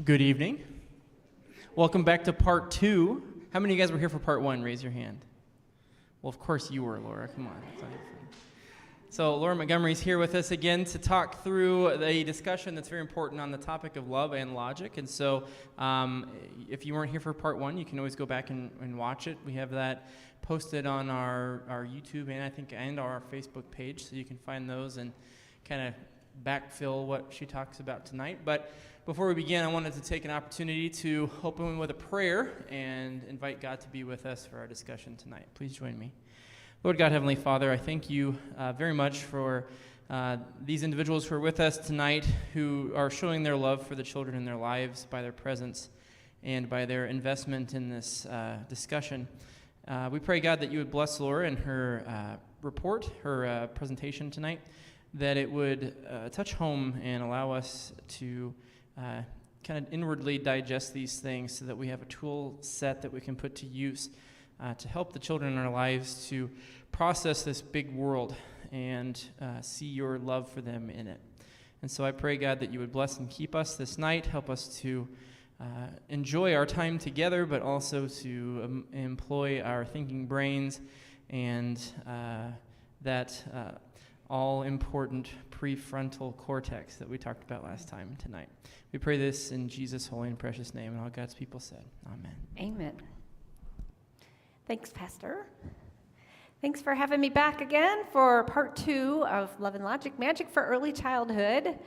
Good evening. Welcome back to part 2. How many of you guys were here for part 1? Raise your hand. Well, of course you were, Laura. Come on. That's not your friend. So Laura Montgomery's here with us again to talk through a discussion that's very important on the topic of love and logic. And so if you weren't here for part 1, you can always go back and watch it. We have that posted on our YouTube and our Facebook page, so you can find those and kind of backfill what she talks about tonight. But before we begin, I wanted to take an opportunity to open with a prayer and invite God to be with us for our discussion tonight. Please join me. Lord God, Heavenly Father, I thank you very much for these individuals who are with us tonight, who are showing their love for the children in their lives by their presence and by their investment in this discussion. We pray, God, that you would bless Laura and her report, her presentation tonight, that it would touch home and allow us to kind of inwardly digest these things so that we have a tool set that we can put to use to help the children in our lives to process this big world and see your love for them in it. And so I pray, God, that you would bless and keep us this night, help us to enjoy our time together, but also to employ our thinking brains and that all-important prefrontal cortex that we talked about last time tonight. We pray this in Jesus' holy and precious name, and all God's people said, amen. Amen. Thanks, Pastor. Thanks for having me back again for part 2 of Love and Logic, Magic for Early Childhood.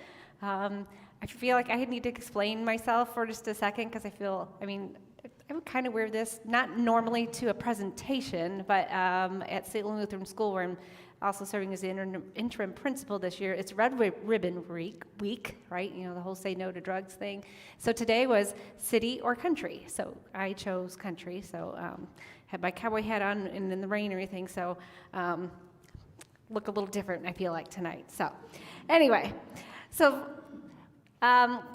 I feel like I need to explain myself for just a second because I would kind of wear this, not normally to a presentation, but at St. Lutheran School, where I'm also serving as the interim principal this year. It's Red Ribbon Week, right? You know, the whole say no to drugs thing. So today was city or country. So I chose country. So had my cowboy hat on and in the rain or anything. So look a little different, I feel like, tonight. So anyway,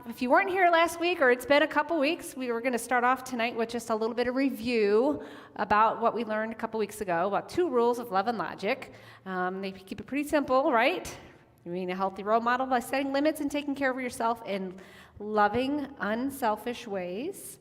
if you weren't here last week, or it's been a couple weeks, we were going to start off tonight with just a little bit of review about what we learned a couple weeks ago about 2 rules of love and logic. They keep it pretty simple, right? You mean a healthy role model by setting limits and taking care of yourself in loving, unselfish ways.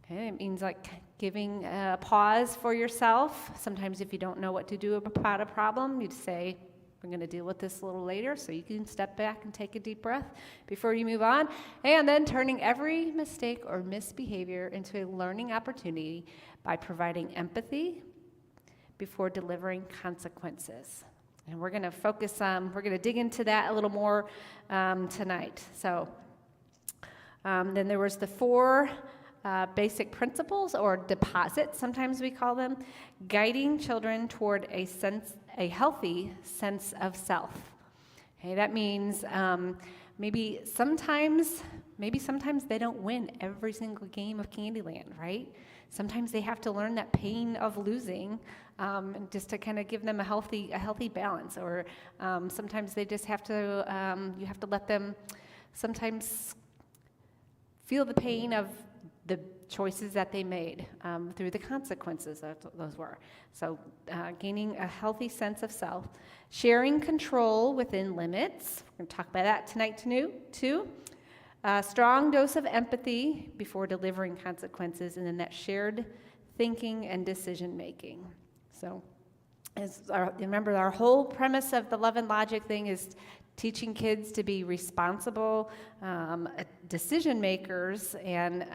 Okay, it means like giving a pause for yourself. Sometimes if you don't know what to do about a problem, you'd say, we're going to deal with this a little later, so you can step back and take a deep breath before you move on. And then turning every mistake or misbehavior into a learning opportunity by providing empathy before delivering consequences. And we're going to we're going to dig into that a little more tonight. So then there was the 4 basic principles, or deposits, sometimes we call them, guiding children toward a healthy sense of self. Okay, that means maybe sometimes they don't win every single game of Candyland, right? Sometimes they have to learn that pain of losing, just to kind of give them a healthy balance. Or sometimes they just have to you have to let them sometimes feel the pain of the choices that they made through the consequences that those were. So gaining a healthy sense of self, sharing control within limits. We're going to talk about that tonight too. A strong dose of empathy before delivering consequences, and then that shared thinking and decision making. So remember, our whole premise of the love and logic thing is teaching kids to be responsible decision makers, and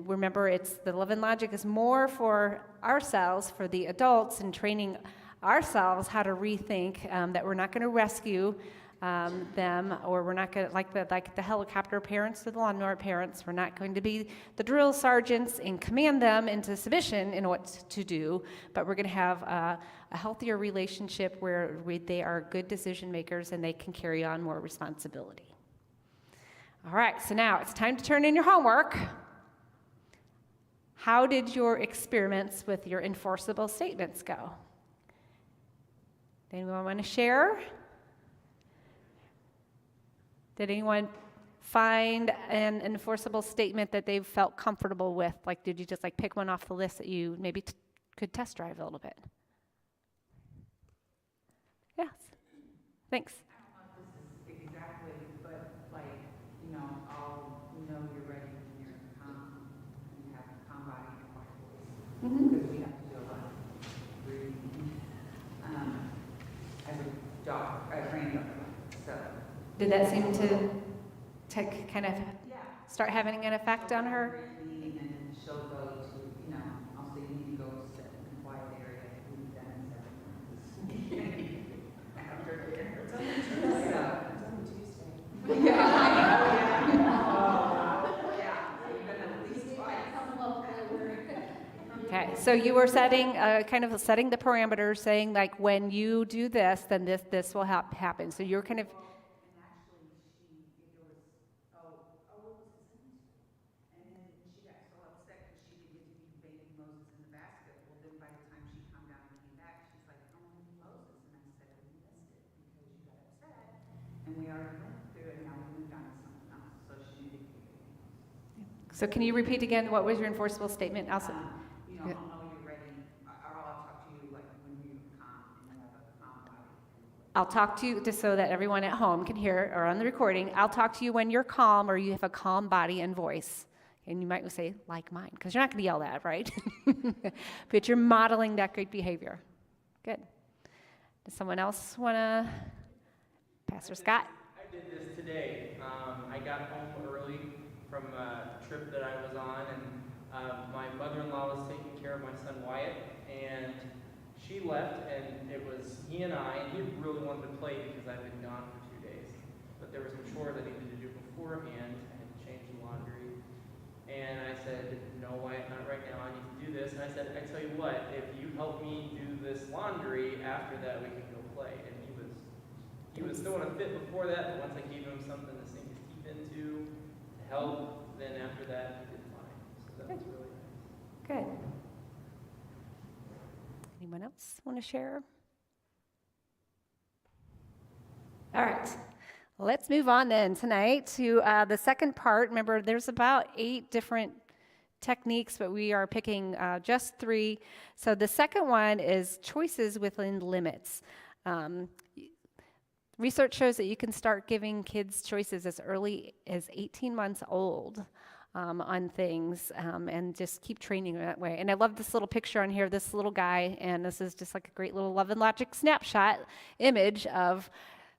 remember, it's the love and logic is more for ourselves, for the adults, and training ourselves how to rethink that we're not going to rescue them, or we're not going to, like the helicopter parents or the lawnmower parents, we're not going to be the drill sergeants and command them into submission in what to do, but we're going to have a healthier relationship where they are good decision makers and they can carry on more responsibility. All right, so now it's time to turn in your homework. How did your experiments with your enforceable statements go? Anyone want to share? Did anyone find an enforceable statement that they felt comfortable with? Like, did you just pick one off the list that you maybe could test drive a little bit? Yes. Thanks. I don't know if this is exactly, but I'll Did that seem to kind of start having an effect on her? And then she'll go to, I'll say you need to go sit in a quiet area, leave them after dinner. It's only Tuesday. Okay, so you were setting, setting the parameters, saying like, when you do this, then this will happen. So you're kind of. And actually, and then she got so upset because she didn't get to be baby Moses in the basket. Well, then by the time she calmed down and came back, she's like, I want to be Moses. And I said, we missed it because you got upset. And we already went through it, now we moved on to something else. So she needed to be baby Moses. So can you repeat again, what was your enforceable statement? Also. I'll know you're ready, or I'll talk to you like when you're calm and you have a calm body. I'll talk to you, just so that everyone at home can hear, or on the recording, I'll talk to you when you're calm or you have a calm body and voice. And you might say, like mine, because you're not going to yell that, right? But you're modeling that great behavior. Good. Does someone else want to? Pastor Scott? I did this today. I got home early from a trip that I was on, and my mother-in-law was taking care of my son Wyatt, and she left, and it was he and I, and he really wanted to play because I've been gone for 2 days. But there were some chores I needed to do beforehand. I had to change the laundry. And I said, no, Wyatt, not right now. I need to do this. And I said, I tell you what, if you help me do this laundry, after that we can go play. And he was throwing a fit before that, but once I gave him something to sink his teeth into, to help, then after that, he did fine. So that was really nice. Good. Anyone else want to share? All right. Let's move on then tonight to the second part. Remember, there's about 8 different techniques, but we are picking just 3. So the second one is choices within limits. Research shows that you can start giving kids choices as early as 18 months old on things, and just keep training that way. And I love this little picture on here, this little guy, and this is just like a great little Love and Logic snapshot image of,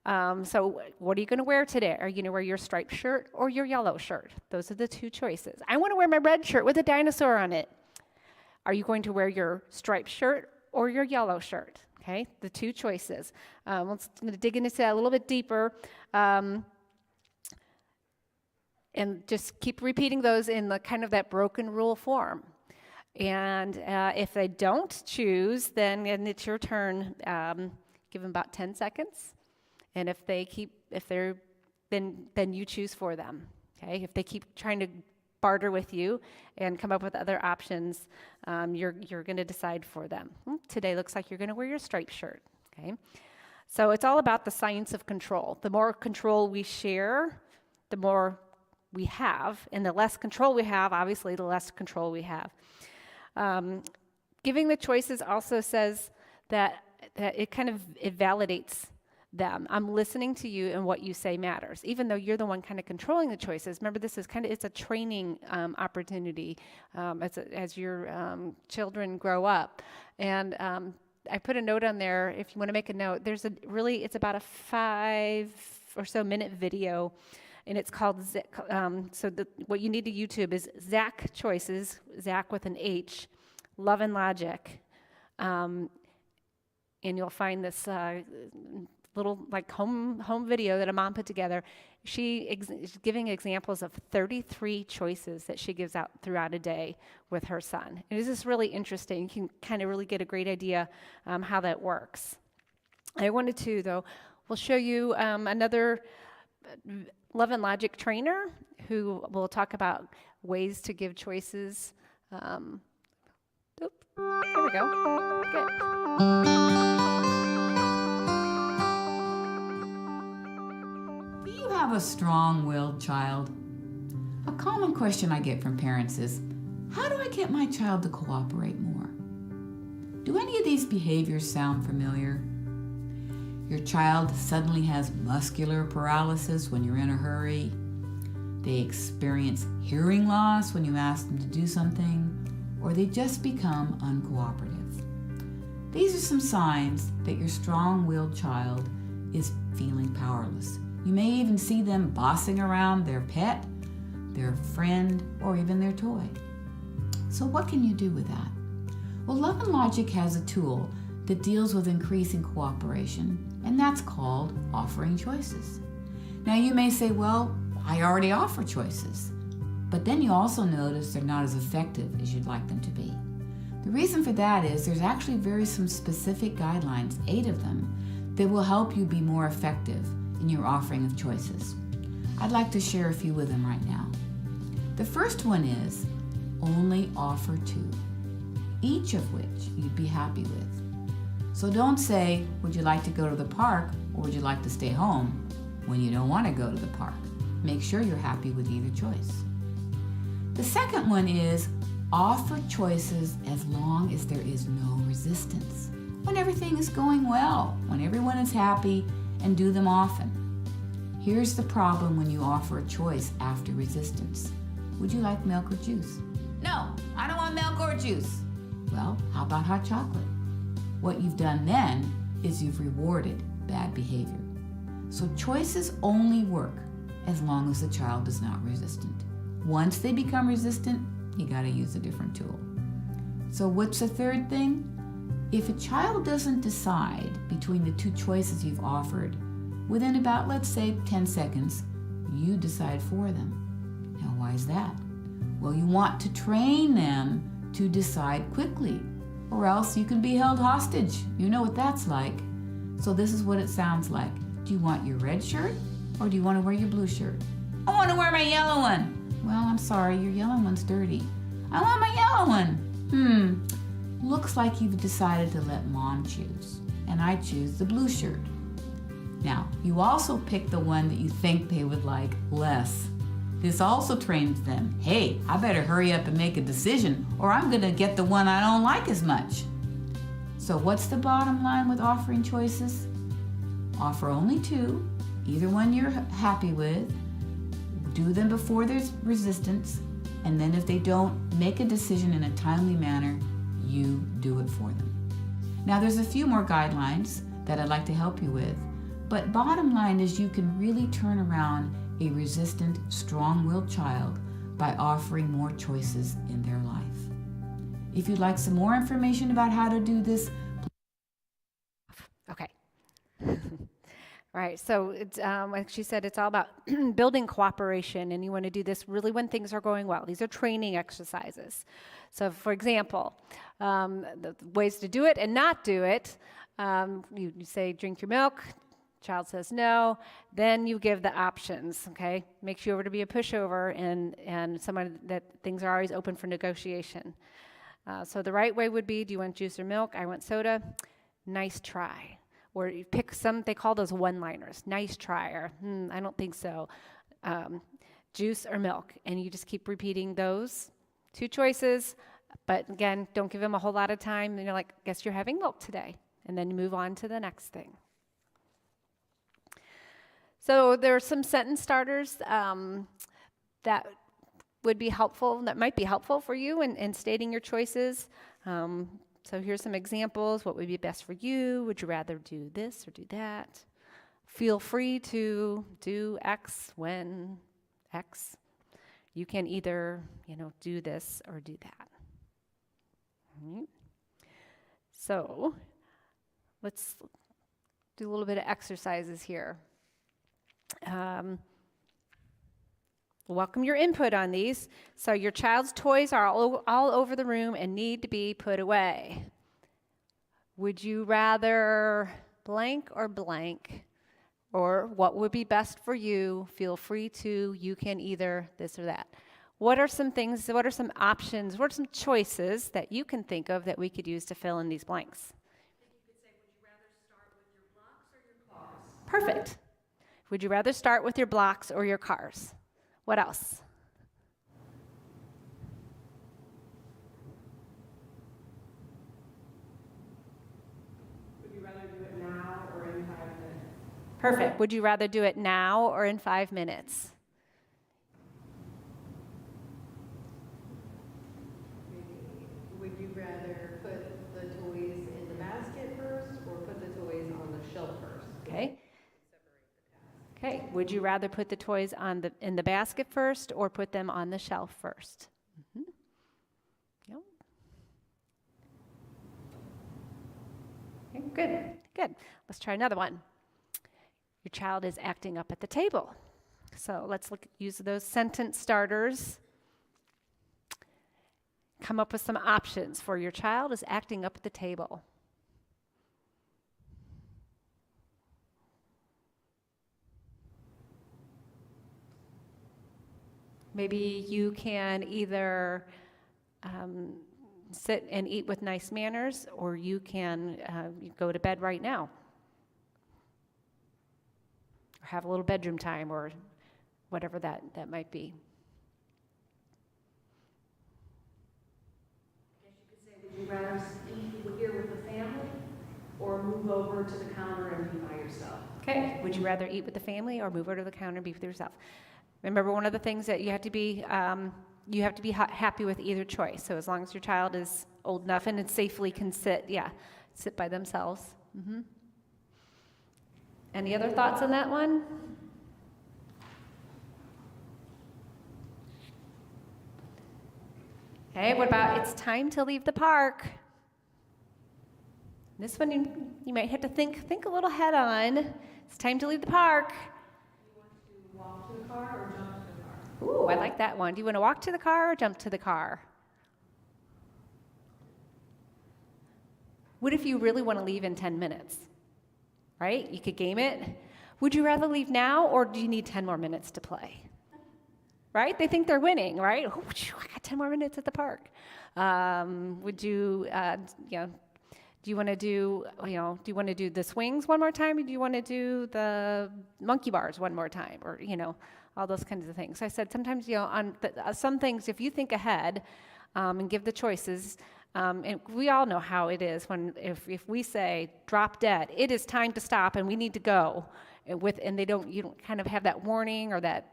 so what are you going to wear today? Are you going to wear your striped shirt or your yellow shirt? Those are the 2 choices. I want to wear my red shirt with a dinosaur on it. Are you going to wear your striped shirt or your yellow shirt? Okay, the 2 choices. I'm going to dig into that a little bit deeper, and just keep repeating those in the kind of that broken rule form. And if they don't choose, then it's your turn. Give them about 10 seconds. And if they're, then you choose for them. Okay, if they keep trying to barter with you and come up with other options, you're going to decide for them. Today looks like you're going to wear your striped shirt. Okay, so it's all about the science of control. The more control we share, the more we have, and the less control we have, obviously, the less control we have. Giving the choices also says that it validates them. I'm listening to you, and what you say matters, even though you're the one kind of controlling the choices. Remember, this is it's a training opportunity as your children grow up. And I put a note on there, if you want to make a note, it's about a 5 or so minute video, and it's called, what you need to YouTube is Zach Choices, Zach with an H, Love and Logic. And you'll find this little like home video that a mom put together. She is giving examples of 33 choices that she gives out throughout a day with her son. It is just really interesting. You can kind of really get a great idea how that works. I wanted to, though, we'll show you another Love and Logic trainer who will talk about ways to give choices. There we go. Good. Do you have a strong-willed child? A common question I get from parents is, how do I get my child to cooperate more? Do any of these behaviors sound familiar? Your child suddenly has muscular paralysis when you're in a hurry. They experience hearing loss when you ask them to do something, or they just become uncooperative. These are some signs that your strong-willed child is feeling powerless. You may even see them bossing around their pet, their friend, or even their toy. So what can you do with that? Well, Love and Logic has a tool that deals with increasing cooperation, and that's called offering choices. Now you may say, well, I already offer choices, but then you also notice they're not as effective as you'd like them to be. The reason for that is there's actually some specific guidelines, 8 of them, that will help you be more effective in your offering of choices. I'd like to share a few with them right now. The first one is only offer 2, each of which you'd be happy with. So don't say, would you like to go to the park or would you like to stay home when you don't want to go to the park. Make sure you're happy with either choice. The second one is offer choices as long as there is no resistance. When everything is going well, when everyone is happy, and do them often. Here's the problem when you offer a choice after resistance. Would you like milk or juice? No, I don't want milk or juice. Well, how about hot chocolate? What you've done then is you've rewarded bad behavior. So choices only work as long as the child is not resistant. Once they become resistant, you gotta use a different tool. So what's the third thing? If a child doesn't decide between the 2 choices you've offered, within about, let's say, 10 seconds, you decide for them. Now, why is that? Well, you want to train them to decide quickly, or else you can be held hostage. You know what that's like. So this is what it sounds like. Do you want your red shirt, or do you want to wear your blue shirt? I want to wear my yellow one. Well, I'm sorry, your yellow one's dirty. I want my yellow one. Looks like you've decided to let Mom choose, and I choose the blue shirt. Now, you also pick the one that you think they would like less. This also trains them, hey, I better hurry up and make a decision, or I'm gonna get the one I don't like as much. So what's the bottom line with offering choices? Offer only 2, either one you're happy with, do them before there's resistance, and then if they don't, make a decision in a timely manner, you do it for them. Now there's a few more guidelines that I'd like to help you with, but bottom line is you can really turn around a resistant, strong-willed child by offering more choices in their life. If you'd like some more information about how to do this, Okay. Right, so it's, like she said, it's all about building cooperation, and you want to do this really when things are going well. These are training exercises. So, for example, the ways to do it and not do it, you say, drink your milk, child says no, then you give the options, okay? Make sure to be a pushover and someone that things are always open for negotiation. So the right way would be, do you want juice or milk? I want soda. Nice try. Or you pick some, they call those one-liners. Nice try, or I don't think so. Juice or milk. And you just keep repeating those 2 choices. But again, don't give them a whole lot of time. And you're like, guess you're having milk today. And then you move on to the next thing. So there are some sentence starters that would be helpful, that might be helpful for you in stating your choices. So here's some examples. What would be best for you? Would you rather do this or do that? Feel free to do X when X. You can either, do this or do that. All right. So let's do a little bit of exercises here. Welcome your input on these. So your child's toys are all over the room and need to be put away. Would you rather blank or blank? Or what would be best for you? Feel free to, you can either this or that. What are some things, what are some options, what are some choices that you can think of that we could use to fill in these blanks? If you could say, would you rather start with your blocks or your cars? Perfect. Would you rather start with your blocks or your cars? What else? Would you rather do it now or in 5 minutes? Perfect. Would you rather do it now or in 5 minutes? Would you rather put the toys in the basket first or put the toys on the shelf first? Okay. Okay, would you rather put the toys in the basket first or put them on the shelf first? Mhm. Yep. Okay, good. Let's try another one. Your child is acting up at the table. So let's use those sentence starters. Come up with some options for your child is acting up at the table. Maybe you can either sit and eat with nice manners, or you can go to bed right now. Or have a little bedroom time, or whatever that might be. I guess you could say, would you rather eat here with the family or move over to the counter and be by yourself? Okay. Would you rather eat with the family or move over to the counter and be with yourself? Remember, one of the things that you have to be happy with either choice. So as long as your child is old enough and safely can sit by themselves. Mm-hmm. Any other thoughts on that one? Okay, what about it's time to leave the park? This one you might have to think a little head on. It's time to leave the park. You want to walk to the car or jump to the car? Ooh, I like that one. Do you want to walk to the car or jump to the car? What if you really want to leave in 10 minutes? Right? You could game it. Would you rather leave now or do you need 10 more minutes to play? Right? They think they're winning, right? Oh, I got 10 more minutes at the park. Would you, do you want to do the swings one more time? Or do you want to do the monkey bars one more time? Or, all those kinds of things. So I said sometimes, on some things, if you think ahead and give the choices, and we all know how it is if we say drop dead, it is time to stop and we need to go. And you don't kind of have that warning or that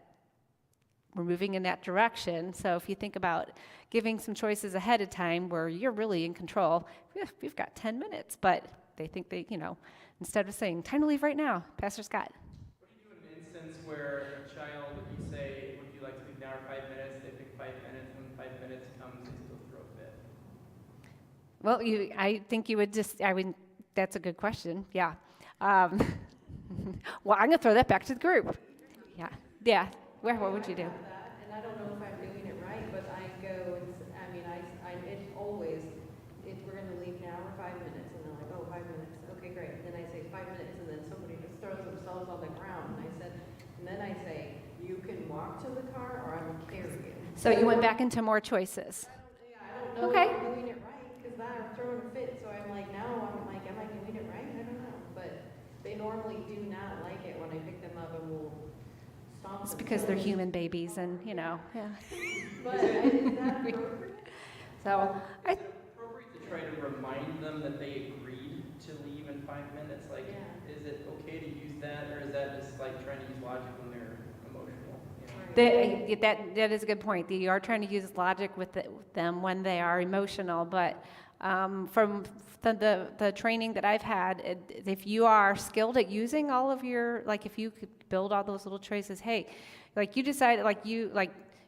we're moving in that direction. So if you think about giving some choices ahead of time where you're really in control, we've got 10 minutes, but they think instead of saying time to leave right now, Pastor Scott. What do you do in an instance where a child, you say, would you like to leave now or 5 minutes? They pick 5 minutes. When 5 minutes comes, they still throw a fit. Well, I think you would that's a good question. Yeah. Well, I'm going to throw that back to the group. Yeah. What would you do? And I don't know if I'm doing it right, but I go, it's always, if we're going to leave now or 5 minutes, and they're like, oh, 5 minutes, okay, great. Then I say 5 minutes, and then somebody just throws themselves on the ground, and then I say, you can walk to the car, or I will carry you. So you went back into more choices. I don't know Okay. if I'm doing it right, because now I'm throwing a fit, so I'm like, am I doing it right? I don't know. But they normally do not like it when I pick them up and will stomp It's them. because they're human babies and, yeah. But is that appropriate? So Is it appropriate to try to remind them that they agreed to leave in 5 minutes? Like, Yeah. is it okay to use that, or is that just like trying to use logic when they're emotional? that is a good point. You are trying to use logic with them when they are emotional, but from the training that I've had, if you are skilled at using all of your, if you could build all those little traces, hey,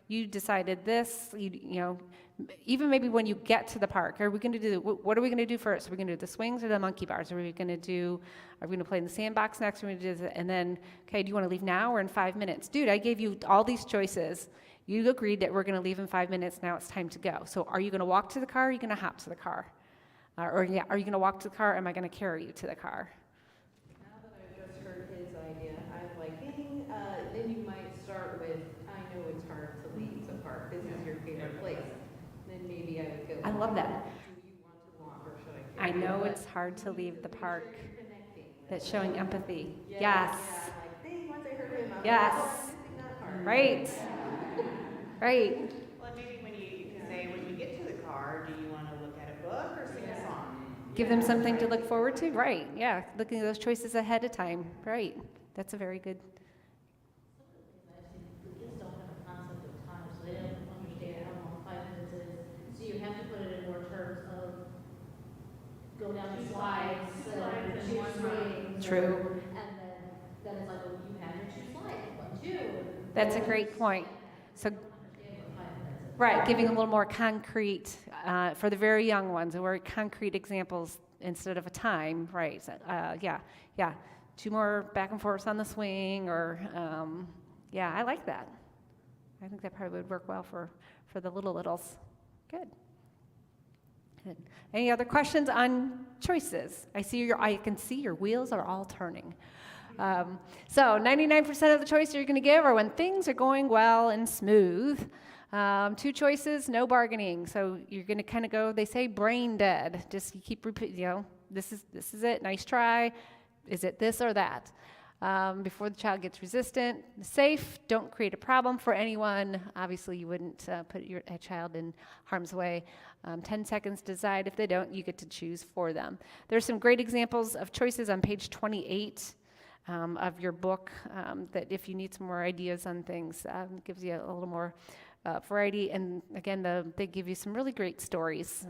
you decided this, even maybe when you get to the park, what are we going to do first? Are we going to do the swings or the monkey bars? Are we going to play in the sandbox next? Are we going to do this? And then, okay, do you want to leave now or in 5 minutes? Dude, I gave you all these choices. You agreed that we're going to leave in 5 minutes. Now it's time to go. So are you going to walk to the car or are you going to hop to the car? Are you going to walk to the car or am I going to carry you to the car? Now that I've just heard his idea, I'm like, then you might start with, I know it's hard to leave the park. This is your favorite place. Then maybe I would go. I love that. Do you want to walk or should I I carry you? know But it's hard to leave the park. you're connecting. That's showing empathy. Yeah, Yes. Yeah, like, dang, once I heard him, I was Yes. like, oh, I'm missing that part. Right. Right. Well, maybe when you get to the car, do you want to look at a book or sing a song? Give them something to look forward to. Right. Yeah. Looking at those choices ahead of time. Right. That's a very good. The kids don't have a concept of time, so they don't understand how long 5 minutes is. So you have to put it in more terms of go down the slides, shoot swings. True. And then it's like, well, you have your 2 slides. That's a great point. So, right, giving a little more concrete, for the very young ones, very concrete examples instead of a time, right? So, yeah. 2 more back and forth on the swing, or, yeah, I like that. I think that probably would work well for the littles. Good. Any other questions on choices? I can see your wheels are all turning. So 99% of the choices you're going to give are when things are going well and smooth. 2 choices, no bargaining. So you're going to kind of go, they say brain dead. Just you keep repeating, this is it, nice try. Is it this or that? Before the child gets resistant. Safe, don't create a problem for anyone. Obviously, you wouldn't put a child in harm's way. 10 seconds to decide. If they don't, you get to choose for them. There's some great examples of choices on page 28 of your book that if you need some more ideas on things, gives you a little more variety. And again, they give you some really great stories.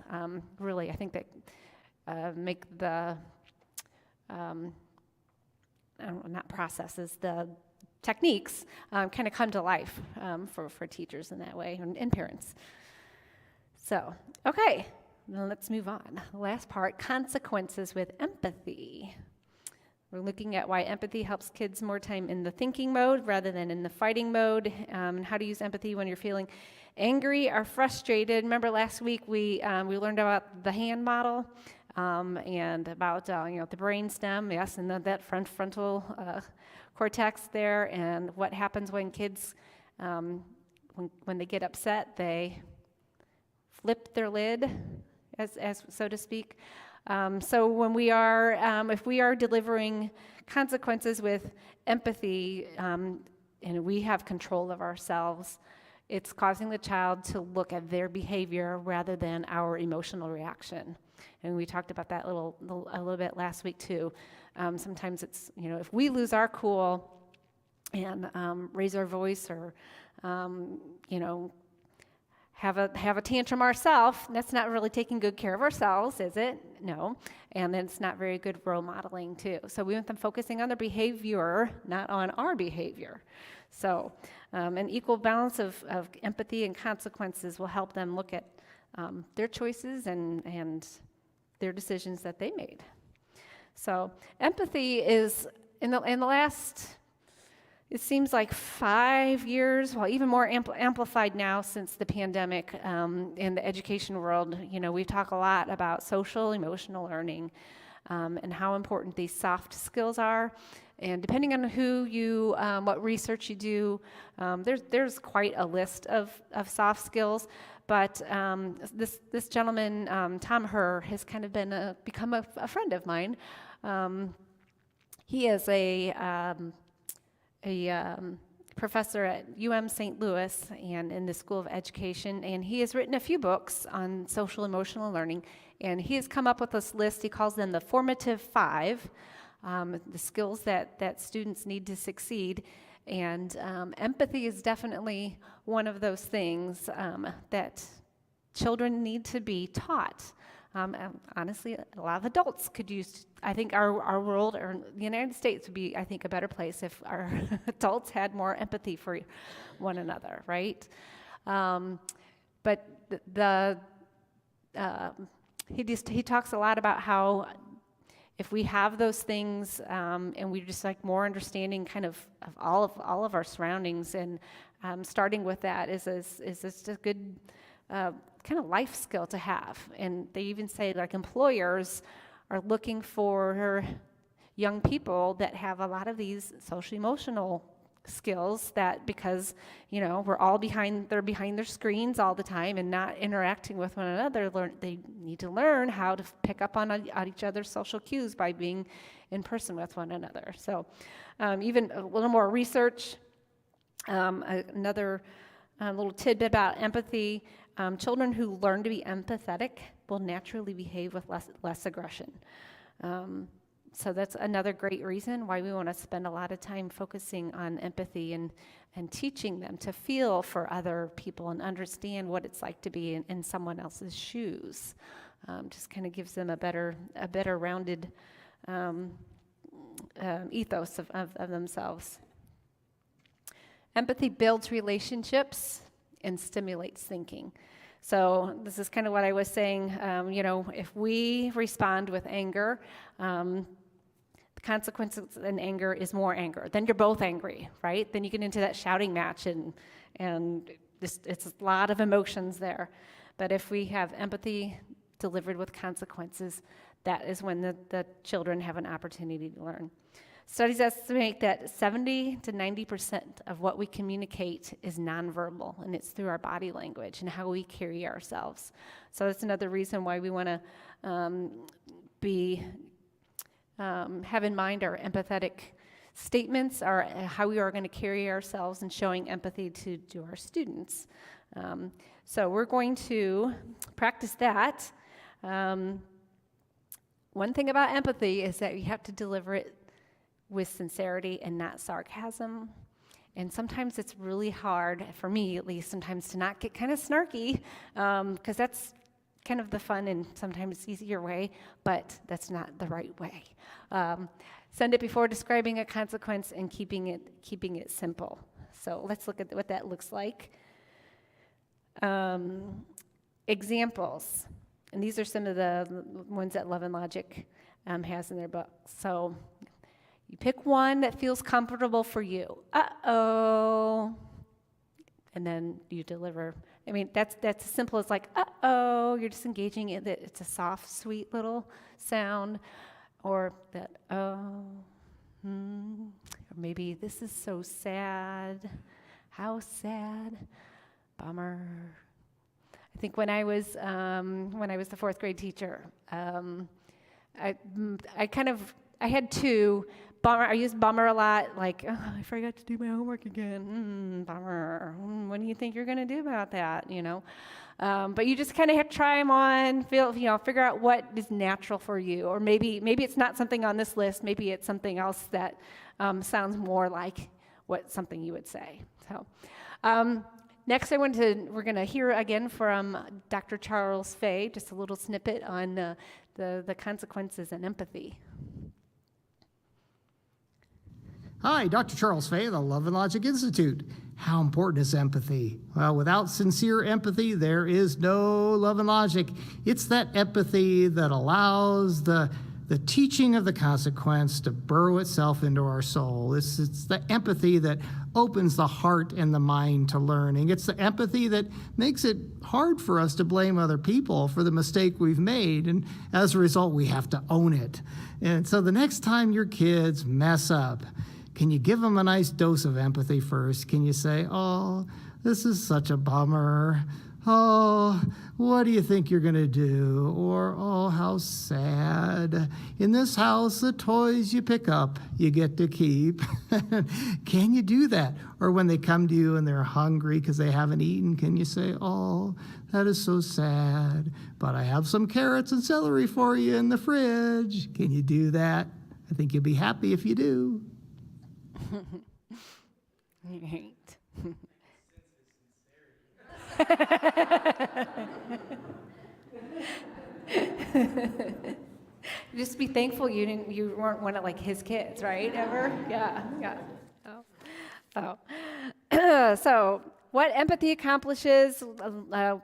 Really, I think that make the not processes, the techniques kind of come to life for teachers in that way and parents. So, okay, now let's move on. The last part, consequences with empathy. We're looking at why empathy helps kids more time in the thinking mode rather than in the fighting mode, and how to use empathy when you're feeling angry or frustrated. Remember last week we learned about the hand model. And about the brain stem, yes, and that frontal cortex there, and what happens when kids, when they get upset, they flip their lid, as so to speak. So when we are, if we are delivering consequences with empathy, and we have control of ourselves, it's causing the child to look at their behavior rather than our emotional reaction. And we talked about that a little bit last week too. Sometimes it's, if we lose our cool and raise our voice or, have a tantrum ourselves, that's not really taking good care of ourselves, is it? No. And then it's not very good role modeling too. So we want them focusing on their behavior, not on our behavior. So an equal balance of empathy and consequences will help them look at their choices and their decisions that they made. So empathy is, in the last, it seems like 5 years, well, even more amplified now since the pandemic in the education world. We talk a lot about social emotional learning and how important these soft skills are. And depending on who you, what research you do, there's quite a list of soft skills. But this gentleman, Tom Herr, has kind of become a friend of mine. He is a professor at St. Louis and in the School of Education, and he has written a few books on social emotional learning. And he has come up with this list. He calls them the formative 5, the skills that students need to succeed. And empathy is definitely one of those things that children need to be taught. Honestly, a lot of adults could use, I think our world, or the United States would be, I think, a better place if our adults had more empathy for one another, right? But he talks a lot about how if we have those things and we just like more understanding kind of all of our surroundings, and starting with that is just a good kind of life skill to have. And they even say like employers are looking for young people that have a lot of these social emotional skills, that because we're all they're behind their screens all the time and not interacting with one another. They need to learn how to pick up on each other's social cues by being in person with one another. So even a little more research, another little tidbit about empathy. Children who learn to be empathetic will naturally behave with less aggression. So that's another great reason why we want to spend a lot of time focusing on empathy and teaching them to feel for other people and understand what it's like to be in someone else's shoes. Just kind of gives them a better rounded ethos of themselves. Empathy builds relationships and stimulates thinking. So this is kind of what I was saying. If we respond with anger, the consequences in anger is more anger. Then you're both angry, right? Then you get into that shouting match, and it's a lot of emotions there. But if we have empathy delivered with consequences, that is when the children have an opportunity to learn. Studies estimate that 70 to 90% of what we communicate is nonverbal, and it's through our body language and how we carry ourselves. So that's another reason why we want to have in mind our empathetic statements, or how we are going to carry ourselves and showing empathy to our students. So we're going to practice that. One thing about empathy is that you have to deliver it with sincerity and not sarcasm. And sometimes it's really hard, for me at least, sometimes to not get kind of snarky, because that's kind of the fun and sometimes easier way, but that's not the right way. Send it before describing a consequence and keeping it simple. So let's look at what that looks like. Examples. And these are some of the ones that Love and Logic has in their book. So you pick one that feels comfortable for you. Uh-oh. And then you deliver. I mean, that's as simple as like, uh-oh. You're just engaging it. It's a soft, sweet little sound. Or that, oh. Or maybe, this is so sad. How sad. Bummer. I think when I was the fourth grade teacher, I had two. Bummer. I used bummer a lot. Like, oh, I forgot to do my homework again. Bummer. What do you think you're going to do about that? But you just kind of have to try them on. Figure out what is natural for you, or maybe it's not something on this list. Maybe it's something else that sounds more like something you would say. So. Next, we're going to hear again from Dr. Charles Fay, just a little snippet on the consequences and empathy. Hi, Dr. Charles Fay of the Love and Logic Institute. How important is empathy? Well, without sincere empathy, there is no love and logic. It's that empathy that allows the teaching of the consequence to burrow itself into our soul. It's the empathy that opens the heart and the mind to learning. It's the empathy that makes it hard for us to blame other people for the mistake we've made, and as a result, we have to own it. And so the next time your kids mess up, can you give them a nice dose of empathy first? Can you say, oh, this is such a bummer. Oh, what do you think you're going to do? Or, oh, how sad. In this house, the toys you pick up, you get to keep. Can you do that? Or when they come to you and they're hungry because they haven't eaten, can you say, oh, that is so sad, but I have some carrots and celery for you in the fridge. Can you do that? I think you'll be happy if you do. Right. Just be thankful you weren't one of like his kids, right? Ever? Yeah. Oh. So what empathy accomplishes,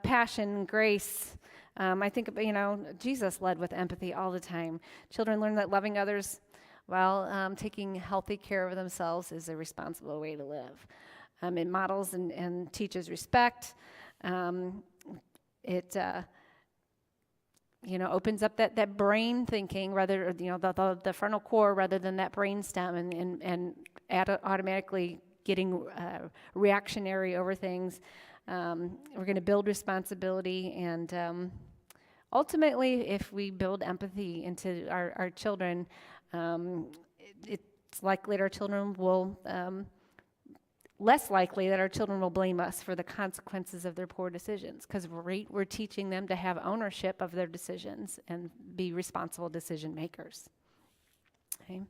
passion, grace. I think, Jesus led with empathy all the time. Children learn that loving others while taking healthy care of themselves is a responsible way to live. It models and teaches respect. It opens up that brain thinking, rather the frontal core rather than that brain stem, and automatically getting reactionary over things. We're going to build responsibility, and ultimately, if we build empathy into our children, it's likely that our children will. Less likely that our children will blame us for the consequences of their poor decisions, because we're teaching them to have ownership of their decisions and be responsible decision makers. Okay?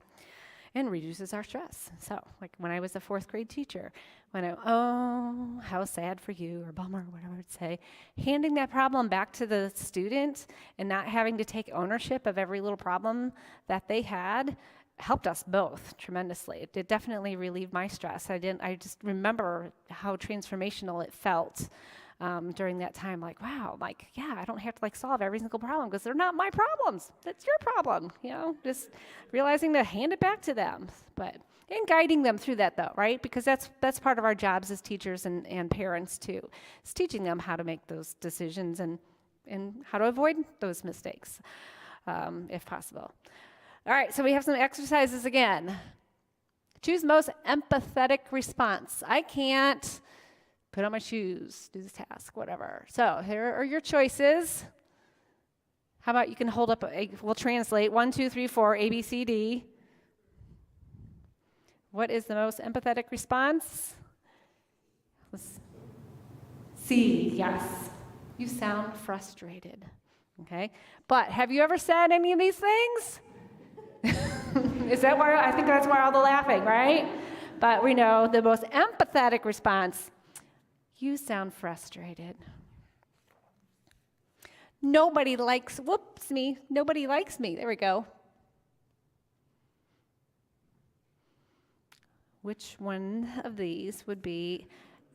And reduces our stress. So, like when I was a fourth grade teacher, oh, how sad for you, or bummer, or whatever I would say, handing that problem back to the student and not having to take ownership of every little problem that they had, helped us both tremendously. It definitely relieved my stress. I just remember how transformational it felt during that time. Like, wow, like, yeah, I don't have to like solve every single problem because they're not my problems. That's your problem, just realizing to hand it back to them. And guiding them through that though, right? Because that's part of our jobs as teachers and parents too. It's teaching them how to make those decisions and how to avoid those mistakes, if possible. All right, so we have some exercises again. Choose most empathetic response. I can't put on my shoes, do this task, whatever. So here are your choices. How about you can hold up, we'll translate 1, 2, 3, 4, A, B, C, D. What is the most empathetic response? C, yes. You sound frustrated, okay? But have you ever said any of these things? Is that why? I think that's why all the laughing, right? But we know the most empathetic response, you sound frustrated. Nobody likes me. There we go. Which one of these would be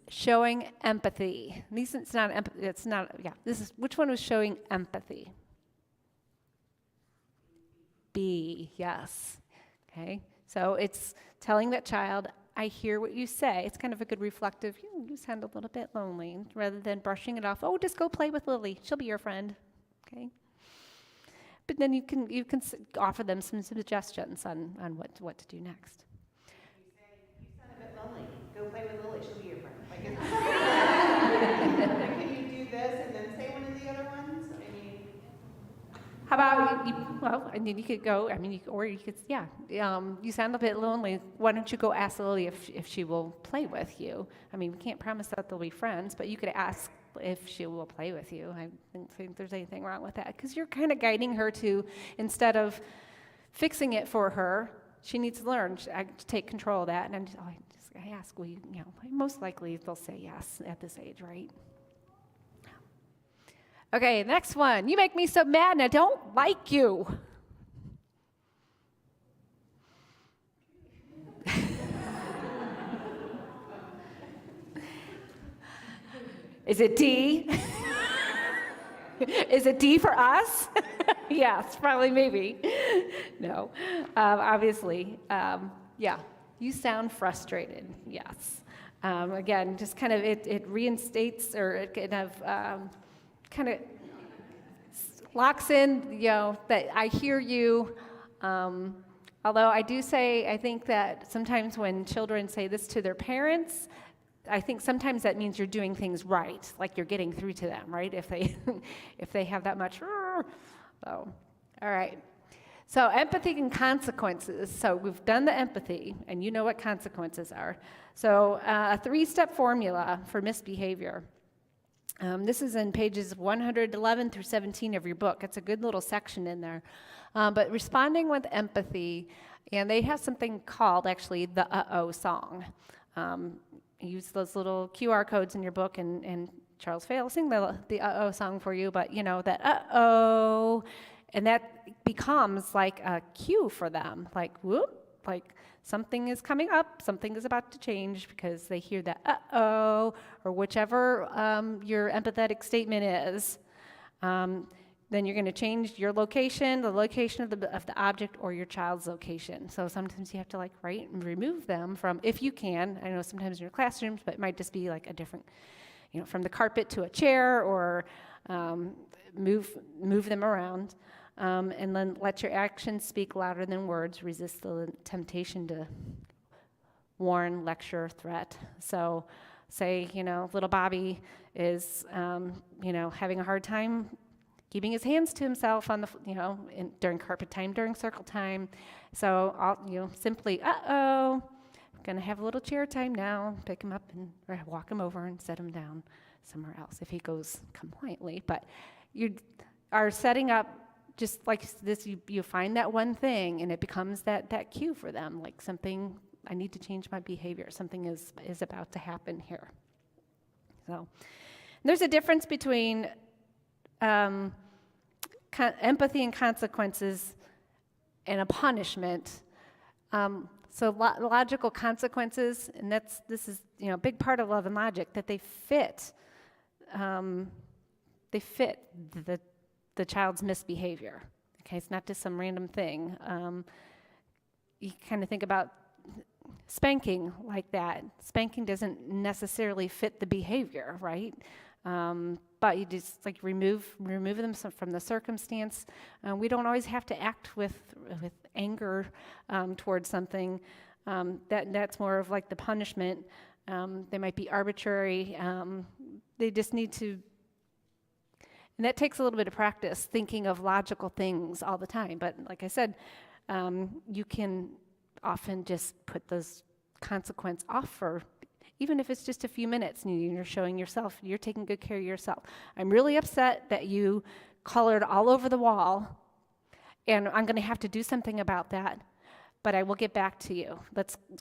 showing empathy? Which one was showing empathy? B, yes. Okay, so it's telling that child, I hear what you say. It's kind of a good reflective, you sound a little bit lonely, rather than brushing it off. Oh, just go play with Lily. She'll be your friend. Okay. But then you can offer them some suggestions on what to do next. You say, you sound a bit lonely. Go play with Lily. She'll be your friend. Like, can you do this and then say one of the other ones? I mean, how about you could go. You sound a bit lonely. Why don't you go ask Lily if she will play with you? I mean, we can't promise that they'll be friends, but you could ask if she will play with you. I don't think there's anything wrong with that because you're kind of guiding her to, instead of fixing it for her, she needs to learn to take control of that. And I ask, will you, most likely they'll say yes at this age, right? Okay, next one. You make me so mad and I don't like you. Is it D? Is it D for us? Yes, probably, maybe. No, obviously, yeah. You sound frustrated, yes. Again, just kind of, it reinstates, or it kind of locks in, that I hear you. Although I do say, I think that sometimes when children say this to their parents, I think sometimes that means you're doing things right, like you're getting through to them, right? If they have that much. So, all right. So empathy and consequences. So we've done the empathy, and you know what consequences are. So a 3-step formula for misbehavior. This is in pages 111 through 17 of your book. It's a good little section in there. But responding with empathy, and they have something called, actually, the uh-oh song. Use those little QR codes in your book, and Charles Fay will sing the uh-oh song for you, but that uh-oh, and that becomes like a cue for them, like whoop, like something is coming up, something is about to change, because they hear that uh-oh, or whichever your empathetic statement is. Then you're going to change your location, the location of the object, or your child's location. So sometimes you have to write and remove them from, if you can. I know sometimes in your classrooms, but it might just be like a different, from the carpet to a chair, or move them around. And then let your actions speak louder than words. Resist the temptation to warn, lecture, threat. So say, little Bobby is, having a hard time keeping his hands to himself on the, during carpet time, during circle time. So I'll, simply, uh-oh, I'm going to have a little chair time now. Pick him up or walk him over and set him down somewhere else if he goes compliantly. But you are setting up, just like this, you find that one thing, and it becomes that cue for them, like something, I need to change my behavior. Something is about to happen here. So there's a difference between empathy and consequences and a punishment. Logical consequences, and this is a big part of love and logic, that they fit the child's misbehavior. Okay, it's not just some random thing. You kind of think about spanking like that. Spanking doesn't necessarily fit the behavior, right? But you just like remove them from the circumstance. We don't always have to act with anger towards something. That's more of like the punishment. They might be arbitrary. They just need to. And that takes a little bit of practice, thinking of logical things all the time. But like I said, you can often just put those consequence off for, even if it's just a few minutes, and you're showing yourself, you're taking good care of yourself. I'm really upset that you colored all over the wall, and I'm going to have to do something about that, but I will get back to you.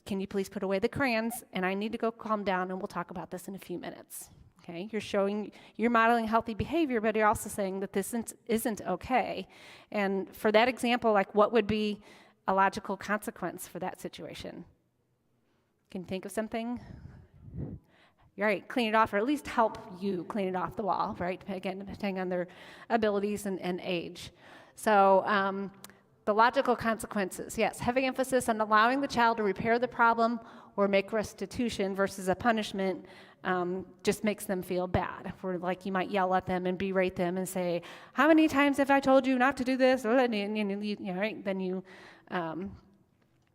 Can you please put away the crayons, and I need to go calm down, and we'll talk about this in a few minutes. Okay, you're modeling healthy behavior, but you're also saying that this isn't okay. And for that example, like what would be a logical consequence for that situation? Can you think of something? You're right, clean it off, or at least help you clean it off the wall, right? Again, depending on their abilities and age. So the logical consequences, yes, heavy emphasis on allowing the child to repair the problem or make restitution versus a punishment just makes them feel bad. Where like you might yell at them and berate them and say, "How many times have I told you not to do this?" Right? Then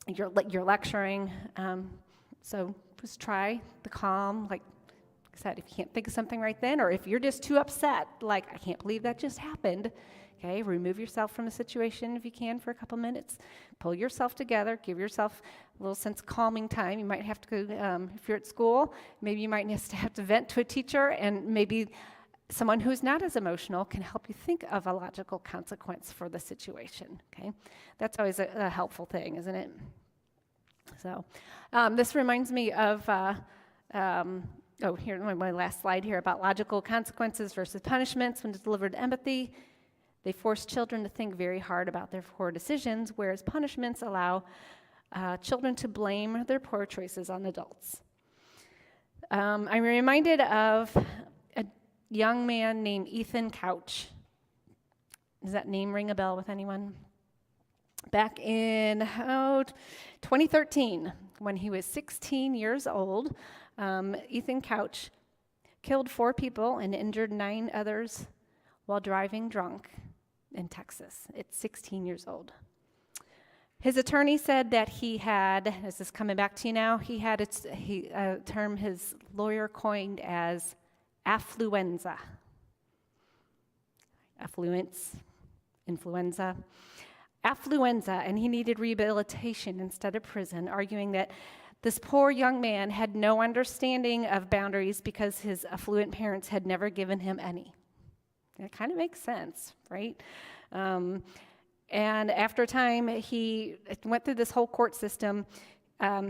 you're lecturing. So just try the calm. Like I said, if you can't think of something right then, or if you're just too upset, like I can't believe that just happened. Okay, remove yourself from the situation if you can for a couple minutes. Pull yourself together. Give yourself a little sense of calming time. You might have to go, if you're at school, maybe you might have to vent to a teacher, and maybe someone who's not as emotional can help you think of a logical consequence for the situation. Okay, that's always a helpful thing, isn't it? So this reminds me of, here, my last slide here about logical consequences versus punishments when delivered empathy. They force children to think very hard about their poor decisions, whereas punishments allow children to blame their poor choices on adults. I'm reminded of a young man named Ethan Couch. Does that name ring a bell with anyone? Back in 2013, when he was 16 years old, Ethan Couch killed 4 people and injured 9 others while driving drunk in Texas at 16 years old. His attorney said that he had, is this coming back to you now? He had a term his lawyer coined as affluenza. Influenza, and he needed rehabilitation instead of prison, arguing that this poor young man had no understanding of boundaries because his affluent parents had never given him any. It kind of makes sense, right? And after a time, he went through this whole court system.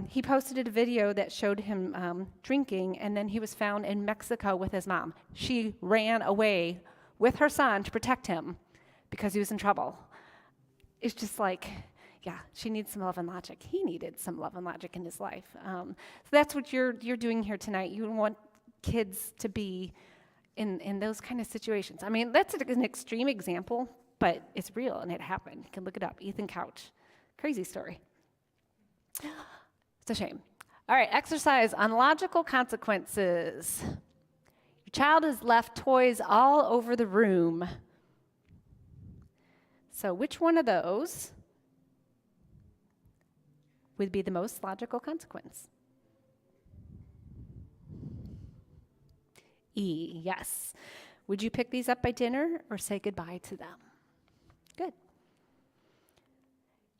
He posted a video that showed him drinking, and then he was found in Mexico with his mom. She ran away with her son to protect him because he was in trouble. It's just like, yeah, she needs some love and logic. He needed some love and logic in his life. So that's what you're doing here tonight. You want kids to be in those kind of situations. I mean, that's an extreme example, but it's real and it happened. You can look it up. Ethan Couch. Crazy story. It's a shame. All right, exercise on logical consequences. Your child has left toys all over the room. So which one of those would be the most logical consequence? E, yes. Would you pick these up by dinner or say goodbye to them? Good.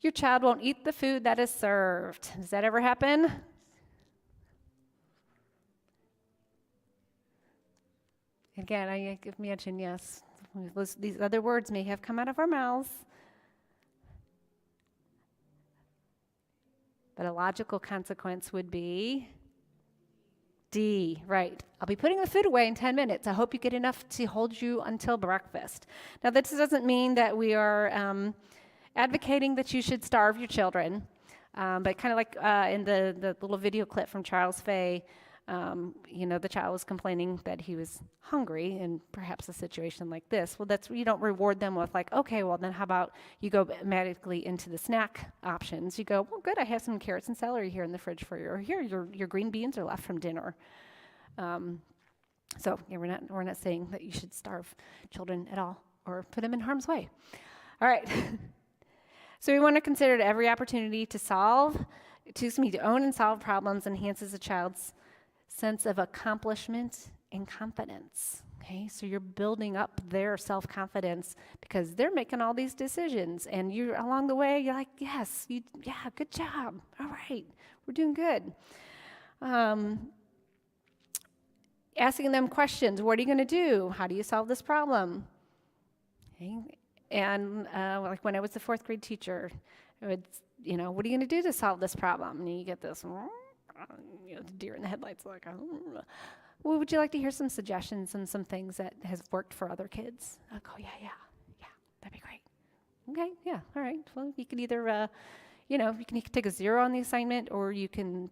Your child won't eat the food that is served. Does that ever happen? Again, I imagine, yes. These other words may have come out of our mouths. But a logical consequence would be D, right. I'll be putting the food away in 10 minutes. I hope you get enough to hold you until breakfast. Now, this doesn't mean that we are advocating that you should starve your children. But kind of like in the little video clip from Charles Fay, the child was complaining that he was hungry in perhaps a situation like this. Well, you don't reward them with like, okay, well then how about you go automatically into the snack options. You go, well, good, I have some carrots and celery here in the fridge for you, or here, your green beans are left from dinner. So yeah, we're not saying that you should starve children at all or put them in harm's way. All right. So we want to consider that every opportunity to own and solve problems enhances a child's sense of accomplishment and confidence. Okay, so you're building up their self-confidence because they're making all these decisions, and you're along the way. You're like, yes, good job. All right, we're doing good. Asking them questions. What are you going to do? How do you solve this problem? Okay. And like when I was the fourth grade teacher, I would, what are you going to do to solve this problem? And you get this, deer in the headlights, like, well, would you like to hear some suggestions and some things that has worked for other kids? I'll go, yeah, that'd be great. Okay, yeah, all right. Well, you can either, you can take a 0 on the assignment, or you can,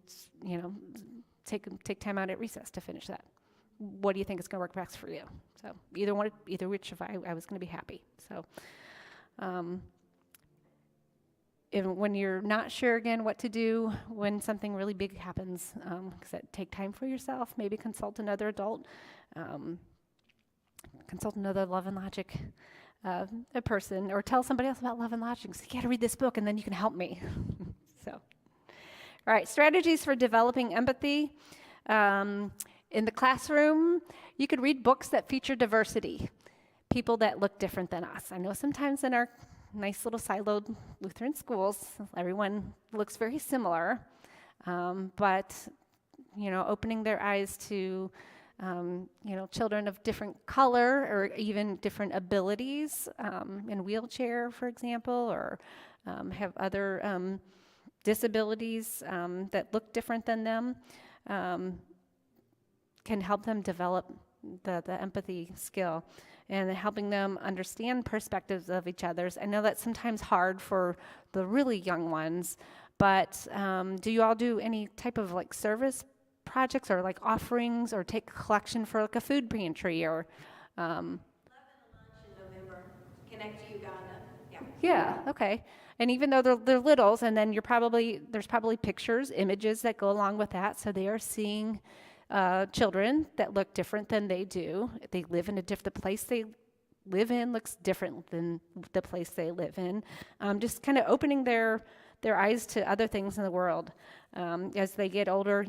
take time out at recess to finish that. What do you think is going to work best for you? So either which, if I was going to be happy. So when you're not sure again what to do when something really big happens, take time for yourself. Maybe consult another adult, consult another Love and Logic a person, or tell somebody else about Love and Logic. Say, you got to read this book, and then you can help me. So, all right, strategies for developing empathy. In the classroom, you could read books that feature diversity, people that look different than us. I know sometimes in our nice little siloed Lutheran schools, everyone looks very similar, but, opening their eyes to, children of different color or even different abilities, in wheelchair, for example, or have other disabilities that look different than them, can help them develop the empathy skill and helping them understand perspectives of each other's. I know that's sometimes hard for the really young ones, but do you all do any type of like service projects or like offerings, or take collection for like a food pantry, or Love and Lunch in November, Connect to Uganda. Yeah, okay. And even though they're littles, and then there's probably pictures, images that go along with that, so they are seeing children that look different than they do. They live in the place they live in looks different than the place they live in. Just kind of opening their eyes to other things in the world. As they get older,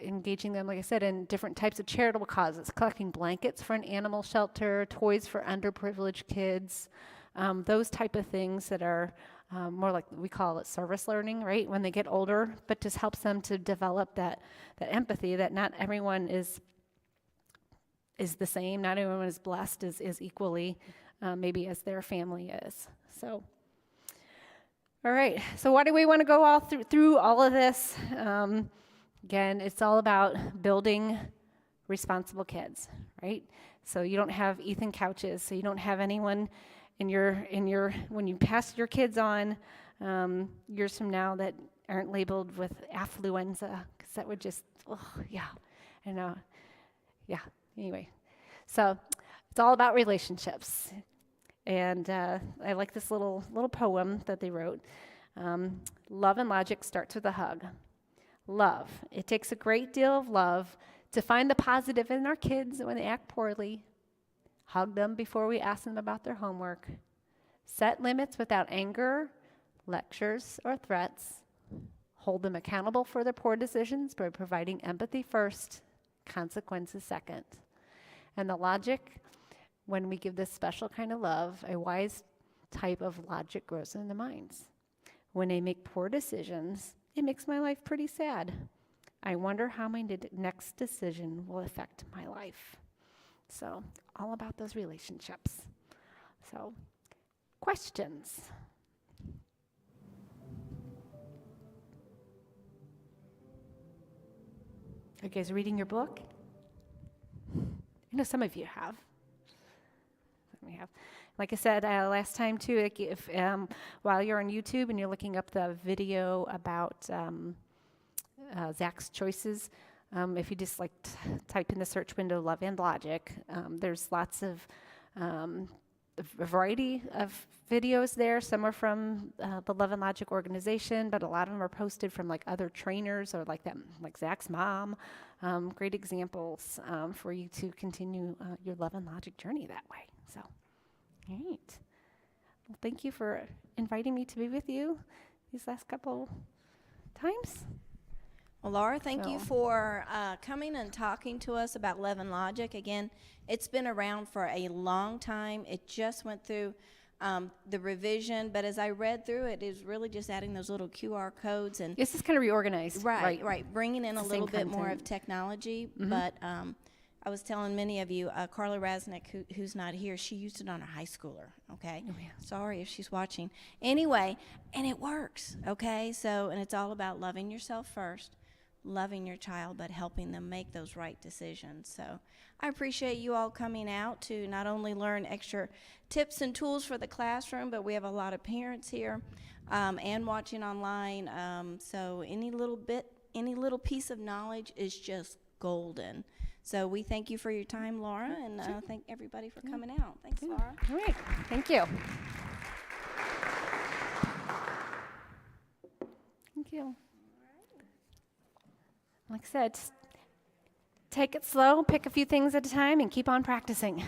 engaging them, like I said, in different types of charitable causes, collecting blankets for an animal shelter, toys for underprivileged kids, those type of things that are more like, we call it service learning, right, when they get older, but just helps them to develop that empathy, that not everyone is the same, not everyone is blessed is equally, maybe as their family is. So, all right, so why do we want to go all through all of this? Again, it's all about building responsible kids, right? So you don't have Ethan couches, so you don't have anyone in your when you pass your kids on years from now that aren't labeled with affluenza, because that would just, anyway. So it's all about relationships. And I like this little poem that they wrote. Love and Logic starts with a hug. Love. It takes a great deal of love to find the positive in our kids when they act poorly. Hug them before we ask them about their homework. Set limits without anger, lectures, or threats. Hold them accountable for their poor decisions by providing empathy first, consequences second. And the logic, when we give this special kind of love, a wise type of logic grows in the minds. When they make poor decisions, it makes my life pretty sad. I wonder how my next decision will affect my life. So, all about those relationships. So, questions? Are you guys reading your book? I know some of you have. Some of you have. Like I said last time too, if while you're on YouTube and you're looking up the video about Zach's choices, if you just like type in the search window "Love and Logic," there's lots of a variety of videos there. Some are from the Love and Logic organization, but a lot of them are posted from like other trainers or like Zach's mom. Great examples for you to continue your Love and Logic journey that way. So, all right. Well, thank you for inviting me to be with you these last couple times. Well, Laura, thank you So- for coming and talking to us about Love and Logic. Again, it's been around for a long time. It just went through the revision, but as I read through it, it is really just adding those little QR codes and It's just kind of reorganized. right, bringing in It's a the little same bit more of content. technology. But I was telling many of you, Carla Rasnick, who's not here, she used it on her high schooler. Okay, sorry if she's watching. Anyway, and it works. Okay, so and it's all about loving yourself first, loving your child, but helping them make those right decisions. So I appreciate you all coming out to not only learn extra tips and tools for the classroom, but we have a lot of parents here and watching online. So any little piece of knowledge is just golden. So we thank you for your time, Laura, and thank everybody for coming out. Thanks, Laura. All right. Thank you. Thank you. Like I said, just take it slow, pick a few things at a time, and keep on practicing.